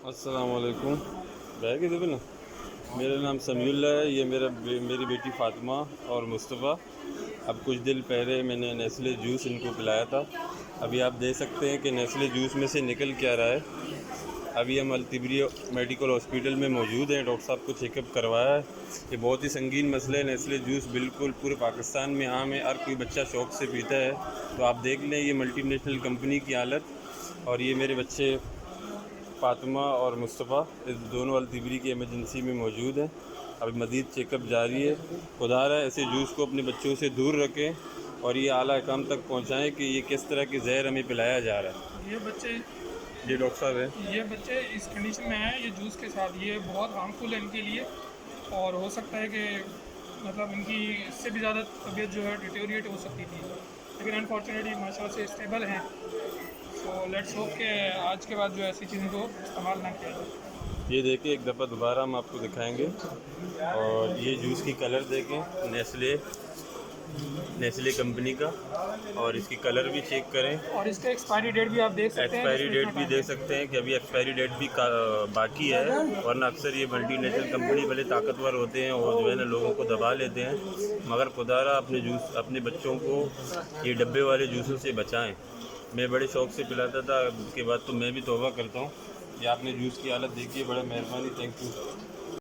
अस्सलामुअलैकुम। बैग इधर ना। मेरा नाम समीउल्लाह है। ये मेरी बेटी फ़ातिमा और मुस्तफ़ा। अब कुछ दिन पहले मैंने नेस्ले जूस इनको पिलाया था। अभी आप देख सकते हैं कि नेस्ले जूस में से निकल क्या रहा है। अभी हम अल-तिबरी मेडिकल हॉस्पिटल में मौजूद हैं। डॉक्टर साहब को चेकअप करवाया है। ये बहुत ही संगीन मसला है। नेस्ले जूस बिल्कुल पूरे पाकिस्तान में आम है, हर कोई बच्चा शौक़ से पीता है। तो आप देख लें ये मल्टीनेशनल कंपनी की हालत। और ये मेरे बच्चे फ़ातिमा और मुस्तफ़ा इस दोनों अल-तिबरी की इमरजेंसी में मौजूद हैं। अभी मज़ीद चेकअप जारी है। खुदा रहा ऐसे जूस को अपने बच्चों से दूर रखें और ये आला काम तक पहुँचाएँ कि ये किस तरह के ज़हर हमें पिलाया जा रहा है। ये बच्चे जी डॉक्टर साहब है। ये बच्चे इस कंडीशन में हैं ये जूस के साथ, ये बहुत हार्मफुल है इनके लिए। और हो सकता है कि मतलब इनकी इससे भी ज़्यादा तबीयत जो है डिटेरिएट हो सकती थी, लेकिन अनफॉर्चुनेटली माशाल्लाह से स्टेबल हैं। सो लेट्स होप कि आज के बाद जो ऐसी चीज़ों को इस्तेमाल ना किया जाए। ये देखिए एक दफ़ा दोबारा हम आपको दिखाएंगे। और ये जूस की कलर देखें, नेस्ले कंपनी का। और इसकी कलर भी चेक करें। और इसका एक्सपायरी डेट भी आप देख सकते हैं कि एक्सपायरी इसमें डेट इतना भी टाइम देख है। सकते हैं कि अभी एक्सपायरी डेट भी बाकी है। वरना अक्सर ये मल्टीनेशनल कंपनी भले ताकतवर होते हैं और जो है ना लोगों को दबा लेते हैं, मगर खुदारा अपने बच्चों को ये डब्बे वाले जूसों से बचाएं। मैं बड़े शौक़ से पिलाता था, उसके बाद तो मैं भी तौबा करता हूँ। ये आपने जूस की हालत देखी है, बड़ा मेहरबानी, थैंक यू।